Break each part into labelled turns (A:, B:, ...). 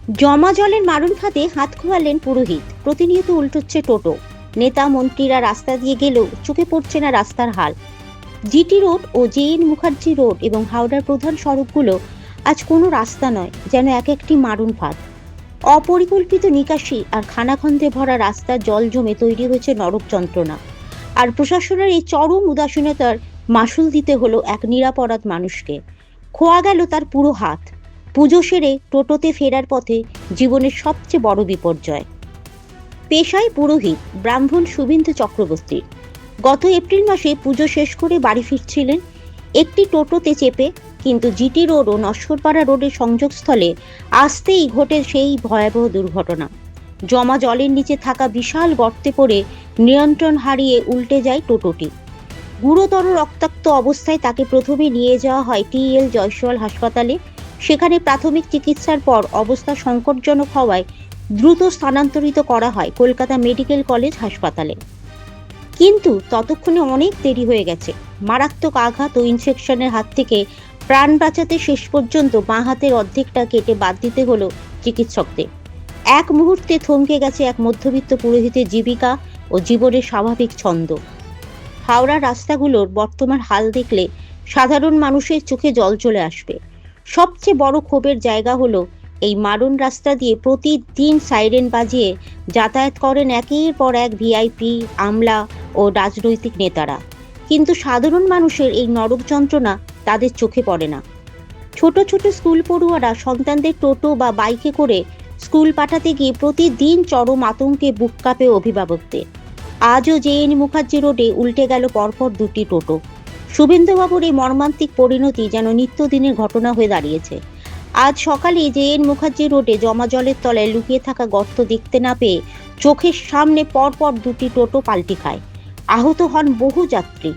A: জমা জলের মারণ ফাঁদে হাত খোয়ালেন পুরোহিত। প্রতিনিয়ত উল্টোচ্ছে টোটো। নেতা মন্ত্রীরা রাস্তা দিয়ে গেলেও চোখে পড়ছে না রাস্তার হাল। জিটি রোড ও জে.এন. মুখার্জি রোড এবং হাওড়ার প্রধান সড়কগুলো আজ কোনো রাস্তা নয়, যেন এক একটি মারণ ফাঁদ। অপরিকল্পিত নিকাশি আর খানাখন্দে ভরা রাস্তার জল জমে তৈরি হয়েছে নরক যন্ত্রণা। আর প্রশাসনের এই চরম উদাসীনতার মাসুল দিতে হলো এক নিরাপরাধ মানুষকে। খোয়া গেল তার পুরো হাত। পুজো সেরে টোটোতে ফেরার পথে জীবনের সবচেয়ে বড় বিপর্যয়। পেশায় পুরোহিত, ব্রাহ্মণ শুভেন্দু চক্রবর্তী গত এপ্রিল মাসে পুজো শেষ করে বাড়ি ফিরছিলেন একটি টোটোতে চেপে, কিন্তু জিটি রোড ও নস্করপাড়া রোডের সংযোগস্থলে আসতেই ঘটে সেই ভয়াবহ দুর্ঘটনা। জমা জলের নিচে থাকা বিশাল গর্তে পড়ে নিয়ন্ত্রণ হারিয়ে উল্টে যায় টোটোটি। গুরুতর রক্তাক্ত অবস্থায় তাকে প্রথমে নিয়ে যাওয়া হয় টি.এল. জয়সওয়াল হাসপাতালে। সেখানে প্রাথমিক চিকিৎসার পর অবস্থা সংকটজনক হওয়ায় দ্রুত স্থানান্তরিত করা হয় কলকাতা মেডিকেল কলেজ হাসপাতালে। কিন্তু ততক্ষণে অনেক দেরি হয়ে গেছে। মারাত্মক আঘাত ও ইনফেকশনের হাত থেকে প্রাণ বাঁচাতে শেষ পর্যন্ত বাঁ হাতের অর্ধেকটা কেটে বাদ দিতে হলো চিকিৎসকদের। এক মুহূর্তে থমকে গেছে এক মধ্যবিত্ত পুরোহিতের জীবিকা ও জীবনের স্বাভাবিক ছন্দ। হাওড়ার রাস্তাগুলোর বর্তমান হাল দেখলে সাধারণ মানুষের চোখে জল চলে আসবে। সবচেয়ে বড় ক্ষোভের জায়গা হলো এই মারণ রাস্তা দিয়ে প্রতিদিন সাইরেন বাজিয়ে যাতায়াত করেন একের পর এক ভিআইপি, আমলা ও রাজনৈতিক নেতারা। কিন্তু সাধারণ মানুষের এই নরক যন্ত্রণা তাদের চোখে পড়ে না। ছোট ছোট স্কুল পড়ুয়ারা সন্তানদের টোটো বা বাইকে করে স্কুল পাঠাতে গিয়ে প্রতিদিন চরম আতঙ্কে বুক কাঁপে অভিভাবকদের। আজও জে.এন. মুখার্জি রোডে উল্টে গেল পরপর দুটি টোটো। শুভেন্দুবাবুর এই মর্মান্তিক পরিণতি যেন নিত্যদিনের ঘটনা হয়ে দাঁড়িয়েছে। আজ সকালে জে.এন. মুখার্জি রোডে জমা জলের তলায় লুকিয়ে থাকা গর্ত দেখতে না পেয়ে চোখের সামনে পরপর দুটি টোটো পাল্টি খায়। আহত হন বহু যাত্রী।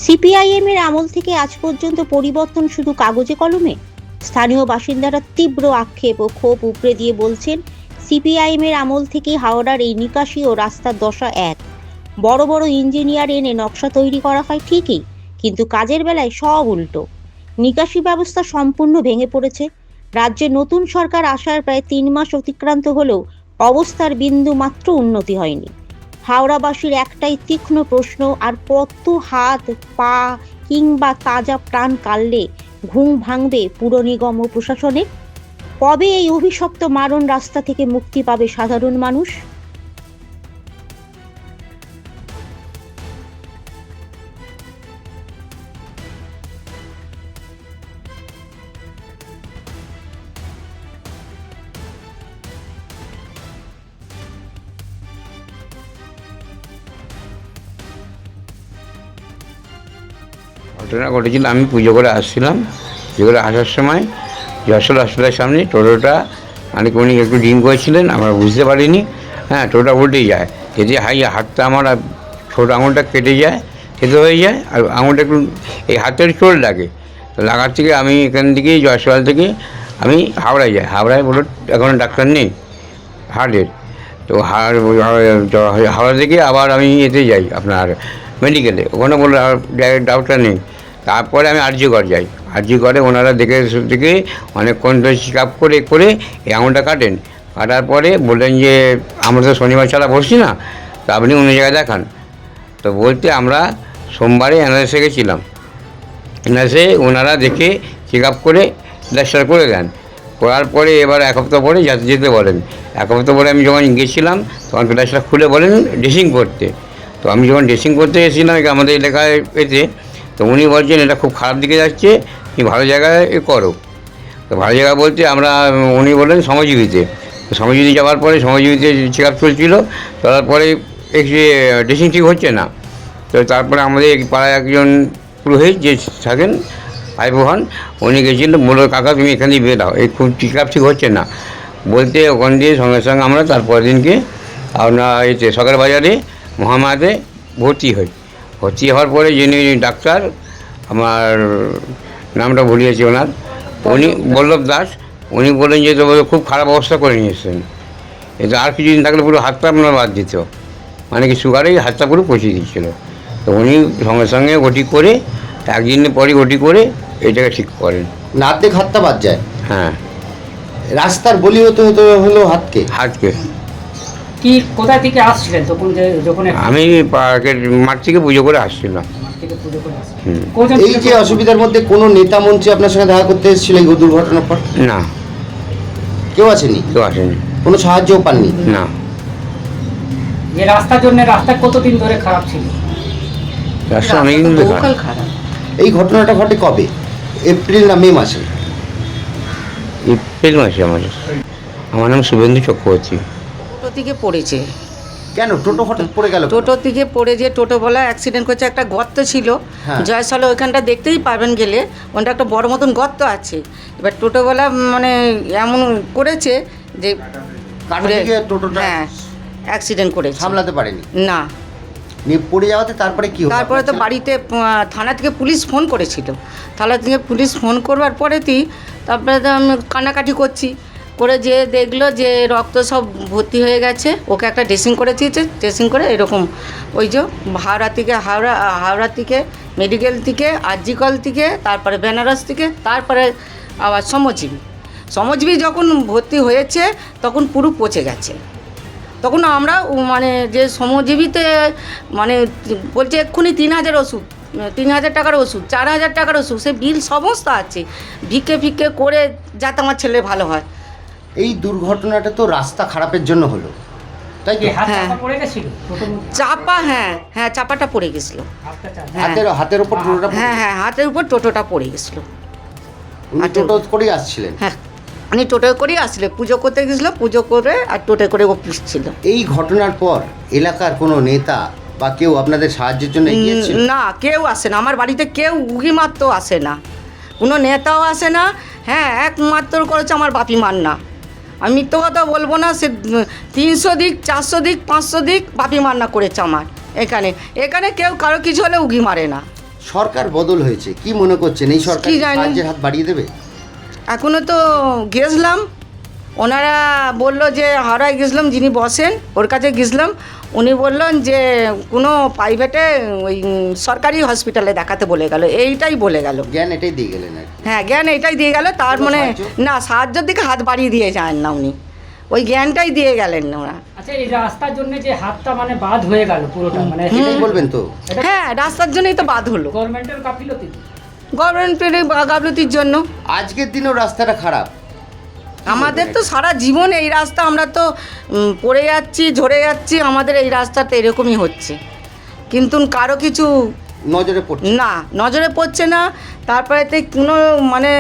A: সিপিআইএম এর আমল থেকে আজ পর্যন্ত পরিবর্তন শুধু কাগজে কলমে? স্থানীয় বাসিন্দারা তীব্র আক্ষেপ ও ক্ষোভ উপড়ে দিয়ে বলছেন, সিপিআইএম এর আমল থেকে হাওড়ার এই নিকাশি ও রাস্তার দশা এক। বড় বড় ইঞ্জিনিয়ার এনে নকশা তৈরি করা হয় ঠিকই, কিন্তু কাজের বেলায় সব উল্টো। নিকাশি ব্যবস্থা সম্পূর্ণ ভেঙে পড়েছে। রাজ্যে নতুন সরকার আসার প্রায় 3 মাস অতিক্রান্ত হলেও অবস্থার বিন্দু মাত্র উন্নতি হয়নি। হাওড়াবাসীর একটাই তীক্ষ্ণ প্রশ্ন, আর কত হাত, পা কিংবা তাজা প্রাণ কাটলে ঘুম ভাঙবে পুর নিগম ও প্রশাসনের? কবে এই অভিশপ্ত মারণ রাস্তা থেকে মুক্তি পাবে সাধারণ মানুষ?
B: ঘটনা ঘটেছিল, আমি পুজো করে আসছিলাম। পুজো করে আসার সময় যশোর হসপিটালের সামনে টোটোটা মানে উনি একটু ড্রিঙ্ক করেছিলেন, আমরা বুঝতে পারিনি। হ্যাঁ, টোটোটা উল্টে যায়, কেটে হাতটা আমার ছোটো আঙুলটা কেটে যায়, কেটে হয়ে যায়, আর আঙুলটা একটু এই হাতের চোট লাগে। তো লাগার থেকে আমি এখান থেকে জয়সওয়াল থেকে আমি হাওড়ায় যাই। হাওড়ায় বলো এখন ডাক্তার নেই হার্টের, তো হাওড়া থেকে আবার আমি এতে যাই আপনার মেডিকেলে, ওখানে বললো ডাইরেক্ট ডাক্তার নেই। তারপরে আমি আরজিকর যাই। আরজিকরে ওনারা দেখে অনেকক্ষণ ধরে চেক আপ করে এই আঙুলটা কাটেন। কাটার পরে বললেন যে আমরা তো শনিবার ছাড়া বসছি না, তো আপনি অন্য জায়গায় দেখান। তো বলতে আমরা সোমবারে এনআরএসে গেছিলাম। এনআরএসে ওনারা দেখে চেক আপ করে প্লাস্টার করে দেন। করার পরে এবার 1 সপ্তাহ পরে যেতে বলেন। 1 সপ্তাহ পরে আমি যখন গেছিলাম তখন প্লাস্টার খুলে বলেন ড্রেসিং করতে। তো আমি যখন ড্রেসিং করতে এসেছিলাম আমাদের এলাকায় এতে, তো উনি বলছেন এটা খুব খারাপ দিকে যাচ্ছে, তুমি ভালো জায়গায় করো। তো ভালো জায়গা বলতে উনি বললেন শ্রমজীবীতে। তো শ্রমজীবী যাওয়ার পরে শ্রমজীবীতে চেক আপ চলছিল, চলার পরে ড্রেসিং ঠিক হচ্ছে না। তো তারপরে আমাদের পাড়ায় একজন পুরোহিত যে থাকেন ভাইপো হন, উনি গেছিলেন, বললো কাকা তুমি এখান দিয়ে বেরাও, এই খুব চেক আপ ঠিক হচ্ছে না বলতে ওখান দিয়ে সঙ্গে সঙ্গে আমরা তারপরের দিনকে আপনার এতে সকাল বাজারে মহামায়াতে ভর্তি হই। ভর্তি হওয়ার পরে যিনি ডাক্তার, আমার নামটা ভুলিয়েছি ওনার, উনি বল্লভ দাস, উনি বললেন যে তো খুব খারাপ অবস্থা করে নিয়েছেন, এটা আর কিছুদিন থাকলে পুরো হাতটা আপনার বাদ দিত, মানে কি সুগারেই হাতটা পুরো পচিয়ে দিচ্ছিল। তো উনি সঙ্গে সঙ্গে ওটি করে, একদিন পরই ওটি করে এটাকে ঠিক করেন।
C: নার্দে হাতটা বাদ যায়।
B: হ্যাঁ,
C: রাস্তার বলি হতে হতে হলো হাতকে।
B: হাতকে
D: কি কোথা থেকে আসছিলেন তখন, যে যখন
B: আমি পার্কের মাঠ থেকে পুজো করে আসছিলাম।
D: থেকে পুজো করে আসছিলেন?
B: হুম।
D: কজন
C: এই
D: ছিল?
C: যে অসুবিধার মধ্যে কোনো নেতা মন্ত্রী আপনার সঙ্গে দেখা করতে এসেছিল এই দুর্ঘটনার পর?
B: না,
C: কেউ আসেনি?
B: কেউ আসেনি।
C: কোনো সাহায্যও পাননি?
B: না,
D: যে রাস্তার জন্য রাস্তা কতদিন ধরে খারাপ ছিল?
B: রাস্তা অনেকদিন ধরে খারাপ।
C: এই ঘটনাটা ঘটে কবে? এপ্রিল না মে মাসে?
B: এপ্রিল মাসে আমার নাম শুভেন্দু চক্রবর্তী।
E: টোটো থেকে পড়েছে,
C: কেন টোটো হঠাৎ পড়ে গেল?
E: টোটো থেকে পড়ে যে টোটোওয়ালা অ্যাক্সিডেন্ট করেছে। একটা গর্ত ছিল
C: হ্যাঁ।
E: জয়সালে, ওইখানটা দেখতেই পাবেন গেলে, ওখানটা একটা বড় মতন গর্ত আছে। এবার টোটোওয়ালা মানে এমন করেছে যে
C: কাটা থেকে টোটোটা
E: হ্যাঁ অ্যাক্সিডেন্ট করেছে,
C: সামলাতে পারেনি,
E: না।
C: নিয়ে পড়ে যাওয়াতে তারপরে কি হলো?
E: তারপরে তো
C: আপনার ছেলে?
E: বাড়িতে থানা থেকে পুলিশ ফোন করেছিল। থানা থেকে পুলিশ ফোন করবার পরেতেই তারপরে তো আমি কান্নাকাটি করছি, করে যে দেখলো যে রক্ত সব ভর্তি হয়ে গেছে। ওকে একটা ড্রেসিং করে দিয়েছে, ড্রেসিং করে এরকম ওই যে হাওড়া থেকে মেডিকেল থেকে আরজিকল থেকে, তারপরে বেনারস থেকে, তারপরে আবার সমজীবী যখন ভর্তি হয়েছে তখন পুরো পচে গেছে। তখন আমরা মানে যে শ্রমজীবীতে মানে বলছে এক্ষুনি 3,000 ওষুধ, 3,000 টাকার ওষুধ, 4,000 টাকার ওষুধ, সে বিল সমস্ত আছে। ভিক্ষে করে যাতে আমার ছেলে ভালো হয়।
C: এই দুর্ঘটনাটা তো রাস্তা খারাপের জন্য হলো, তাই তো?
D: কি হাত
E: হ্যাঁ।
D: চাপা পড়ে গেছিল টোটোর মধ্যে?
E: চাপা, হ্যাঁ চাপাটা পড়ে গেছিলো।
D: হাতটা চাপা।
E: হ্যাঁ
C: হাতের উপর টোটোটা পড়ে-
E: হ্যাঁ হাতের উপর টোটোটা পড়ে গেছিলো।
C: উনি টোটো করেই আসছিলেন?
E: হ্যাঁ উনি টোটোয় করেই আসলে পুজো করতে গেছিলো, পুজো করে আর টোটোয় করে অফিস ছিল।
C: এই ঘটনার পর এলাকার কোনো নেতা বা কেউ আপনাদের সাহায্যের জন্য এগিয়েছিল?
E: না, কেউ আসে না আমার বাড়িতে, কেউ উগি মাত্র আসে না, কোনো নেতাও আসে না। হ্যাঁ একমাত্র করেছে আমার বাপি মান্না। আমি মিথ্যে কথা বলবো না, সে 300 দিক 400 দিক 500 দিক বাপি মান্না করেছে আমার এখানে কেউ কারো কিছু হলে উগি মারে না।
C: সরকার বদল হয়েছে, কি মনে করছেন এই সরকার
E: কি জানি।
C: সাহায্যের হাত বাড়িয়ে দেবে?
E: এখনও তো গেছিলাম, ওনারা বললো যে হাওড়ায় গেছিলাম, যিনি বসেন ওর কাছে গেছিলাম, উনি বললেন যে কোনো প্রাইভেটে ওই সরকারি হসপিটালে দেখাতে বলে গেল, এইটাই বলে গেল।
C: জ্ঞান এটাই দিয়ে গেলেন আর কি।
E: হ্যাঁ জ্ঞান এটাই দিয়ে গেল, তার
C: কোনো
E: মানে
C: সাহায্য?
E: না সাহায্যের দিকে হাত বাড়িয়ে দিয়ে যান না উনি, ওই জ্ঞানটাই দিয়ে গেলেন না ওরা।
D: আচ্ছা, এই রাস্তার জন্য যে হাতটা মানে বাদ হয়ে গেল পুরোটা, মানে
C: এটাই বলবেন তো?
D: এটা
E: হ্যাঁ রাস্তার জন্যই তো বাদ হলো,
D: গভর্নমেন্টের গাফিলতি।
E: গভর্নমেন্টের গাফলতির জন্য।
C: আজকের দিনেও রাস্তাটা খারাপ।
E: আমাদের তো সারা জীবন এই রাস্তা, আমরা তো পড়ে যাচ্ছি, ঝরে যাচ্ছি, আমাদের এই রাস্তাতে এরকমই হচ্ছে, কিন্তু কারো কিছু
C: নজরে পড়ছে
E: না, নজরে পড়ছে না। তারপরেতে কোনো মানে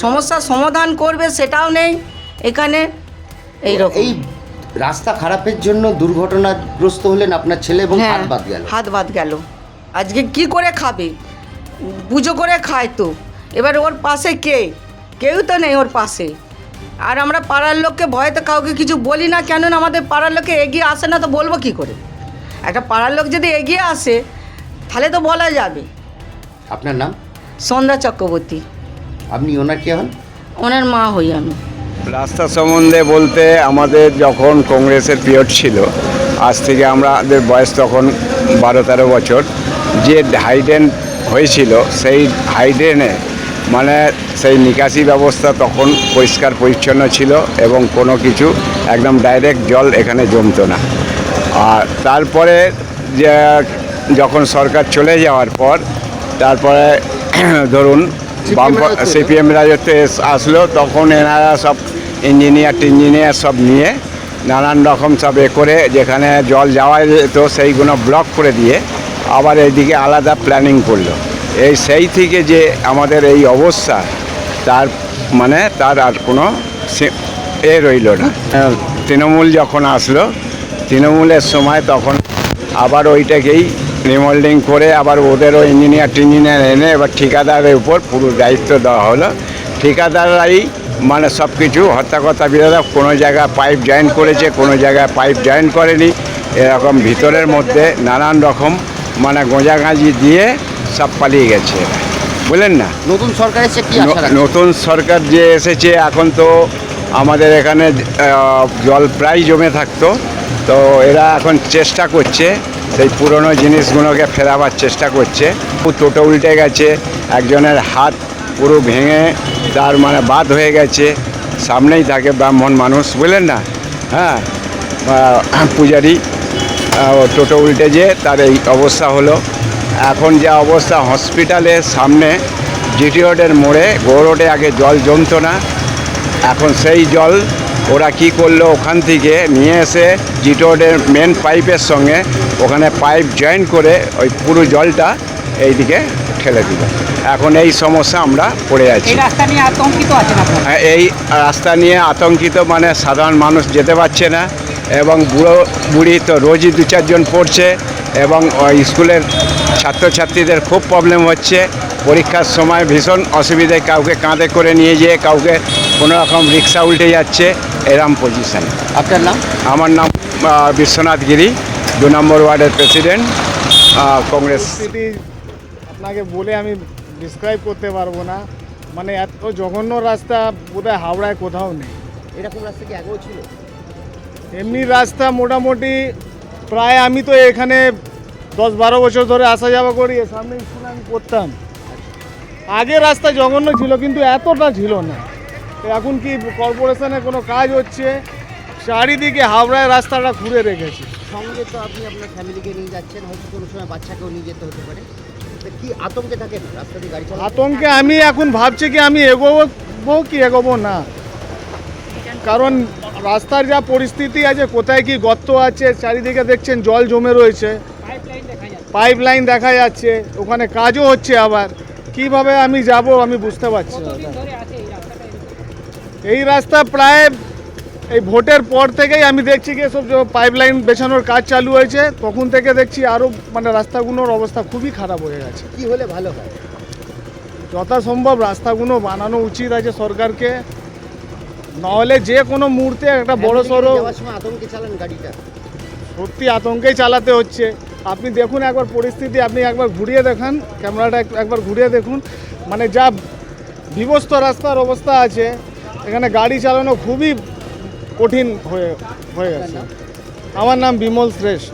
E: সমস্যার সমাধান করবে সেটাও নেই এখানে, এইরকম।
C: এই রাস্তা খারাপের জন্য দুর্ঘটনাগ্রস্ত হলেন আপনার ছেলে এবং হাত বাদ গেল।
E: হাত বাদ গেল। আজকে কি করে খাবে? পুজো করে খায় তো, এবার ওর পাশে কেউ তো নেই ওর পাশে। আর আমরা পাড়ার লোককে ভয়তে কাউকে কিছু বলি না, কেননা আমাদের পাড়ার লোকে এগিয়ে আসে না, তো বলবো কি করে? একটা পাড়ার লোক যদি এগিয়ে আসে তাহলে তো বলা যাবে।
C: আপনার নাম?
E: সন্ধ্যা চক্রবর্তী।
C: আপনি ওনার কে হন?
E: ওনার মা হই আমি।
F: রাস্তা সম্বন্ধে বলতে আমাদের যখন কংগ্রেসের পিরিয়ড ছিল, আজ থেকে আমাদের বয়স তখন 12-13 বছর, যে হাইড্রেন হয়েছিল সেই হাইড্রেনে মানে সেই নিকাশি ব্যবস্থা তখন পরিষ্কার পরিচ্ছন্ন ছিল এবং কোনো কিছু একদম ডাইরেক্ট জল এখানে জমতো না। আর তারপরে যে যখন সরকার চলে যাওয়ার পর তারপরে ধরুন সিপিএম রাজত্বে আসলো, তখন এনারা সব ইঞ্জিনিয়ার সব নিয়ে নানান রকম সব করে যেখানে জল যাওয়া যেত সেইগুলো ব্লক করে দিয়ে আবার এইদিকে আলাদা প্ল্যানিং করলো। সেই থেকে যে আমাদের এই অবস্থা, তার মানে তার আর কোনো রইল না। তৃণমূল যখন আসলো, তৃণমূলের সময় তখন আবার ওইটাকেই রিমোল্ডিং করে আবার ওদেরও ইঞ্জিনিয়ার এনে এবার ঠিকাদারের উপর পুরো দায়িত্ব দেওয়া হলো। ঠিকাদাররাই মানে সব কিছু হত্যাকথা বিরোধা, কোনো জায়গায় পাইপ জয়েন করেছে, কোনো জায়গায় পাইপ জয়েন করেনি, এরকম ভিতরের মধ্যে নানান রকম মানে গোঁজাগাঁজি দিয়ে সব পালিয়ে গেছে, বুঝলেন না?
C: নতুন সরকার এসে কি আশা রাখছেন?
F: নতুন সরকার যে এসেছে, এখন তো আমাদের এখানে জল প্রায় জমে থাকতো, তো এরা এখন চেষ্টা করছে সেই পুরনো জিনিসগুলোকে ফেরাবার চেষ্টা করছে। টোটো উল্টে গেছে, একজনের হাত পুরো ভেঙে তার মানে বাদ হয়ে গেছে, সামনেই থাকে ব্রাহ্মণ মানুষ, বুঝলেন না? হ্যাঁ, পূজারি টোটো উল্টে যে তার এই অবস্থা হলো। এখন যা অবস্থা হসপিটালের সামনে জিটি রোডের মোড়ে, গো রোডে আগে জল জমতো না, এখন সেই জল ওরা কি করলো, ওখান থেকে নিয়ে এসে জিটি রোডের মেন পাইপের সঙ্গে ওখানে পাইপ জয়েন করে ওই পুরো জলটা এইদিকে ঠেলে দিল। এখন এই সমস্যা আমরা পড়ে আছি।
D: এই রাস্তা নিয়ে আতঙ্কিত আছেন আপনারা?
F: এই রাস্তা নিয়ে আতঙ্কিত, মানে সাধারণ মানুষ যেতে পারছে না, এবং বুড়ো বুড়ি তো রোজই 2-4 জন পড়ছে, এবং স্কুলের ছাত্রছাত্রীদের খুব প্রবলেম হচ্ছে। পরীক্ষার সময় ভীষণ অসুবিধায়, কাউকে কাঁধে করে নিয়ে যেয়ে কাউকে কোনো রকম রিক্সা উল্টে যাচ্ছে, এরম পজিশান।
C: আপনার নাম?
F: আমার নাম বিশ্বনাথ গিরি, 2 নম্বর ওয়ার্ডের প্রেসিডেন্ট, কংগ্রেস।
G: পরিস্থিতি আপনাকে বলে আমি ডিসক্রাইব করতে পারবো না, মানে এত জঘন্য রাস্তা বোধহয় হাওড়ায় কোথাও নেই।
C: এরকম রাস্তা কি আগেও ছিল?
G: এমনি রাস্তা মোটামুটি প্রায়, আমি তো এখানে 10-12 বছর ধরে আসা যাওয়া করি, এর সামনে স্কুলে আমি পড়তাম। আগে রাস্তা জঘন্য ছিল, কিন্তু এতটা ছিল না। এখন কি কর্পোরেশনের কোনো কাজ হচ্ছে, চারিদিকে হাওড়ায় রাস্তাটা ঘুরে রেখেছে।
C: সঙ্গে তো আপনি আপনার ফ্যামিলিকে নিয়ে যাচ্ছেন, হয়তো কোনো সময় বাচ্চাকেও নিয়ে যেতে হতে পারে। তা কি আতঙ্কে থাকেন রাস্তা দিয়ে গাড়ি চালাতে?
G: আতঙ্কে আমি এখন ভাবছি কি আমি এগোবো কি এগোবো না, কারণ রাস্তার যা পরিস্থিতি আছে, কোথায় কি গর্ত আছে, চারিদিকে দেখছেন জল জমে রয়েছে, পাইপ লাইন দেখা যাচ্ছে, ওখানে কাজও হচ্ছে। আবার কিভাবে আমি যাব আমি বুঝতে পারছি না। এই রাস্তা প্রায় এই ভোটের পর থেকেই আমি দেখছি কি সব পাইপ লাইন বেছানোর কাজ চালু হয়েছে, তখন থেকে দেখছি আরও মানে রাস্তাগুলোর অবস্থা খুবই খারাপ হয়ে গেছে।
C: কি হলে ভালো হয়?
G: যথাসম্ভব রাস্তাগুলো বানানো উচিত আছে সরকারকে, নাহলে যে কোনো মুহূর্তে একটা বড় সড়ো,
C: যাওয়ার সময় আতঙ্কে চালান গাড়িটা?
G: সত্যি আতঙ্কেই চালাতে হচ্ছে। আপনি দেখুন একবার পরিস্থিতি, আপনি একবার ঘুরিয়ে দেখান ক্যামেরাটা, একবার ঘুরিয়ে দেখুন, মানে যা বিভস্ত রাস্তার অবস্থা আছে, এখানে গাড়ি চালানো খুবই কঠিন হয়ে গেছে। আমার নাম বিমল শ্রেষ্ঠ।